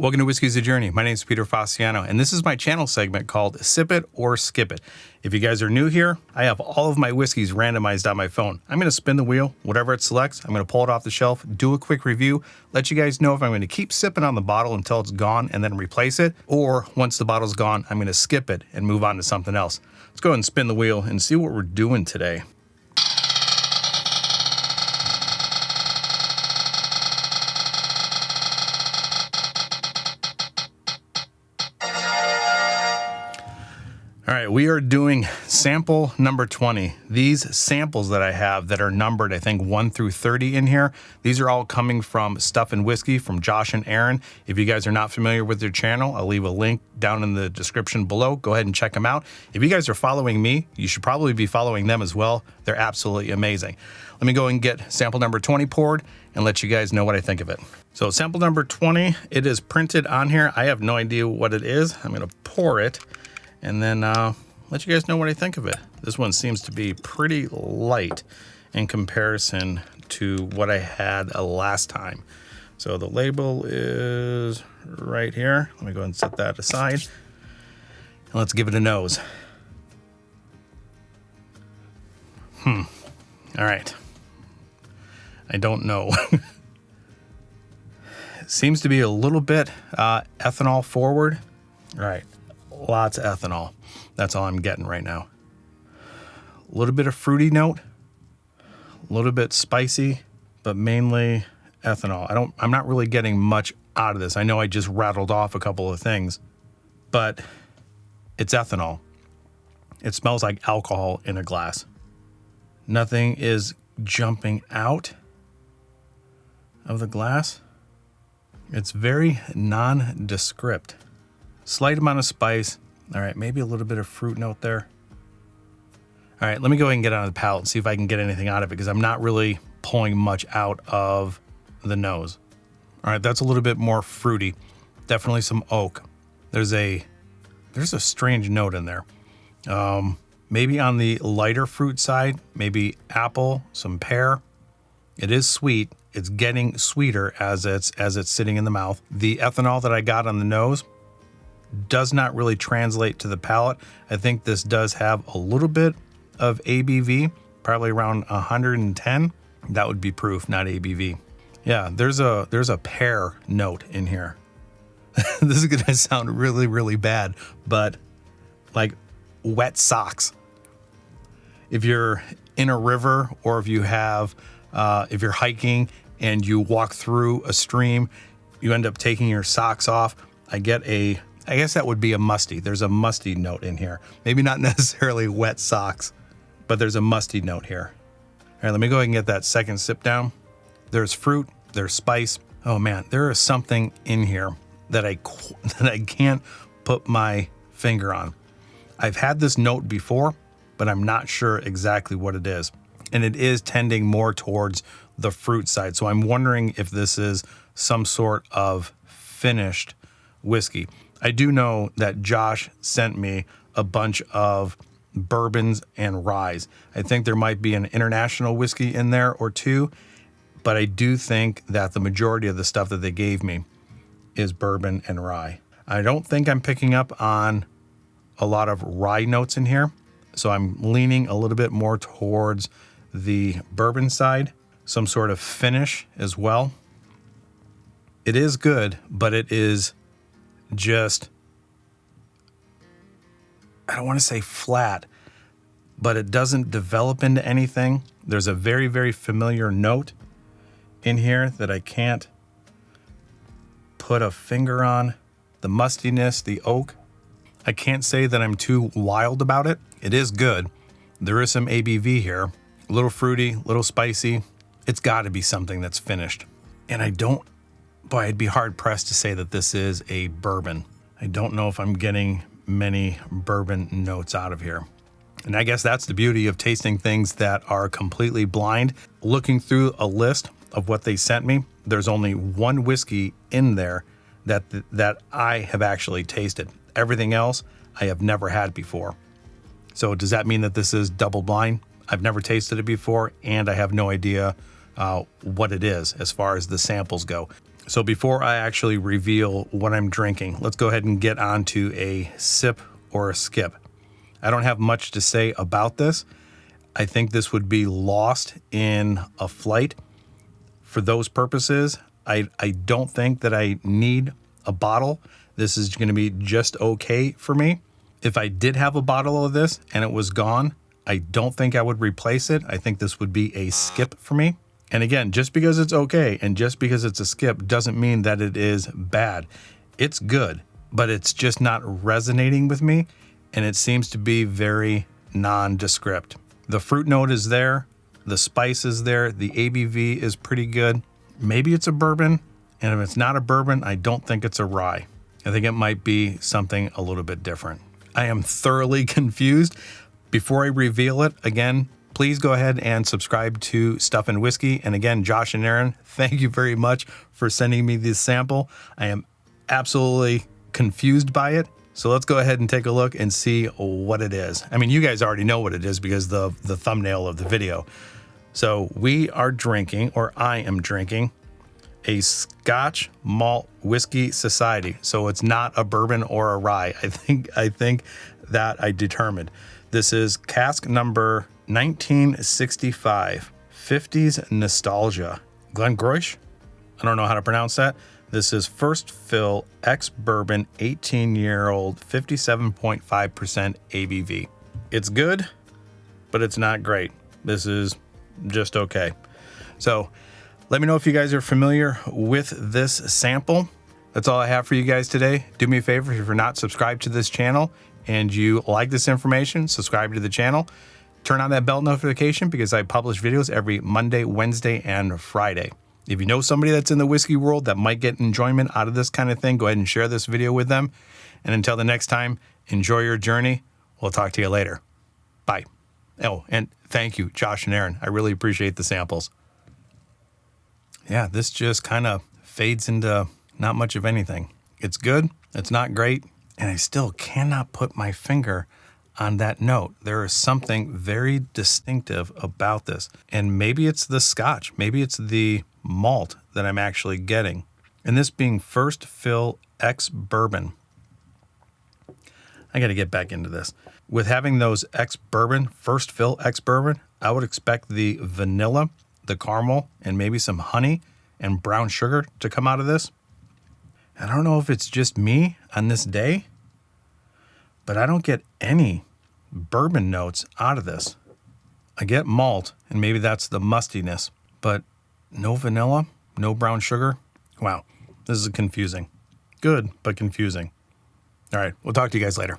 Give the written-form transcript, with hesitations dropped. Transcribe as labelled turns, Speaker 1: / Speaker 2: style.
Speaker 1: Welcome to Whiskey's a Journey. My name is Peter Fasciano, and this is my channel segment called Sip It or Skip It. If you guys are new here, I have all of my whiskeys randomized on my phone. I'm going to spin the wheel, whatever it selects, I'm going to pull it off the shelf, do a quick review, let you guys know if I'm going to keep sipping on the bottle until it's gone and then replace it, or once the bottle's gone, I'm going to skip it and move on to something else. Let's go ahead and spin the wheel and see what we're doing today. All right, we are doing sample number 20. These samples that I have that are numbered, I think 1 through 30 in here, these are all coming from Stuff and Whiskey from Josh and Aaron. If you guys are not familiar with their channel, I'll leave a link down in the description below. Go ahead and check them out. If you guys are following me, you should probably be following them as well. They're absolutely amazing. Let me go and get sample number 20 poured and let you guys know what I think of it. So sample number 20, it is printed on here. I have no idea what it is. I'm gonna pour it and then let you guys know what I think of it. This one seems to be pretty light in comparison to what I had last time. So the label is right here. Let me go ahead and set that aside. And let's give it a nose. All right. I don't know. It seems to be a little bit ethanol forward. All right. Lots of ethanol. That's all I'm getting right now. A little bit of fruity note, a little bit spicy, but mainly ethanol. I'm not really getting much out of this. I know I just rattled off a couple of things, but it's ethanol. It smells like alcohol in a glass. Nothing is jumping out of the glass. It's very nondescript. Slight amount of spice. All right, maybe a little bit of fruit note there. All right, let me go ahead and get on the palate and see if I can get anything out of it because I'm not really pulling much out of the nose. All right, that's a little bit more fruity. Definitely some oak. There's a strange note in there. Maybe on the lighter fruit side, maybe apple, some pear. It is sweet. It's getting sweeter as it's sitting in the mouth. The ethanol that I got on the nose does not really translate to the palate. I think this does have a little bit of ABV, probably around 110. That would be proof, not ABV. Yeah, there's a pear note in here. This is gonna sound really, really bad, but like wet socks. If you're in a river or if you have, if you're hiking and you walk through a stream, you end up taking your socks off. I guess that would be a musty. There's a musty note in here. Maybe not necessarily wet socks, but there's a musty note here. All right, let me go ahead and get that second sip down. There's fruit, there's spice. Oh man, there is something in here that I can't put my finger on. I've had this note before, but I'm not sure exactly what it is. And it is tending more towards the fruit side. So I'm wondering if this is some sort of finished whiskey. I do know that Josh sent me a bunch of bourbons and ryes. I think there might be an international whiskey in there or two, but I do think that the majority of the stuff that they gave me is bourbon and rye. I don't think I'm picking up on a lot of rye notes in here, so I'm leaning a little bit more towards the bourbon side, some sort of finish as well. It is good, but it is just, I don't want to say flat, but it doesn't develop into anything. There's a very, very familiar note in here that I can't put a finger on. The mustiness, the oak. I can't say that I'm too wild about it. It is good. There is some ABV here. A little fruity, a little spicy. It's got to be something that's finished. And boy, I'd be hard pressed to say that this is a bourbon. I don't know if I'm getting many bourbon notes out of here. And I guess that's the beauty of tasting things that are completely blind. Looking through a list of what they sent me, there's only one whiskey in there that I have actually tasted. Everything else I have never had before. So does that mean that this is double blind? I've never tasted it before, and I have no idea what it is as far as the samples go. So before I actually reveal what I'm drinking, let's go ahead and get on to a sip or a skip. I don't have much to say about this. I think this would be lost in a flight. For those purposes, I don't think that I need a bottle. This is going to be just okay for me. If I did have a bottle of this and it was gone, I don't think I would replace it. I think this would be a skip for me. And again, just because it's okay and just because it's a skip doesn't mean that it is bad. It's good, but it's just not resonating with me, and it seems to be very nondescript. The fruit note is there, the spice is there, the ABV is pretty good. Maybe it's a bourbon, and if it's not a bourbon, I don't think it's a rye. I think it might be something a little bit different. I am thoroughly confused. Before I reveal it, again, please go ahead and subscribe to Stuff and Whiskey. And again, Josh and Aaron, thank you very much for sending me this sample. I am absolutely confused by it. So let's go ahead and take a look and see what it is. I mean, you guys already know what it is because the thumbnail of the video. So we are drinking, or I am drinking, a Scotch Malt Whisky Society. So it's not a bourbon or a rye. I think that I determined. This is cask number 19.65 Fifties Nostalgia. Glengroish? I don't know how to pronounce that. This is first fill ex-bourbon 18-year-old 57.5% ABV. It's good, but it's not great. This is just okay. So let me know if you guys are familiar with this sample. That's all I have for you guys today. Do me a favor, if you're not subscribed to this channel and you like this information, subscribe to the channel. Turn on that bell notification because I publish videos every Monday, Wednesday, and Friday. If you know somebody that's in the whiskey world that might get enjoyment out of this kind of thing, go ahead and share this video with them. And until the next time, enjoy your journey. We'll talk to you later. Bye. Oh, and thank you, Josh and Aaron. I really appreciate the samples. Yeah, this just kind of fades into not much of anything. It's good. It's not great. And I still cannot put my finger on that note. There is something very distinctive about this. And maybe it's the Scotch. Maybe it's the malt that I'm actually getting. And this being first fill ex-bourbon. I got to get back into this. With having those ex-bourbon, first fill ex-bourbon, I would expect the vanilla, the caramel, and maybe some honey and brown sugar to come out of this. I don't know if it's just me on this day, but I don't get any bourbon notes out of this. I get malt, and maybe that's the mustiness, but no vanilla, no brown sugar. Wow, this is confusing. Good, but confusing. All right, we'll talk to you guys later.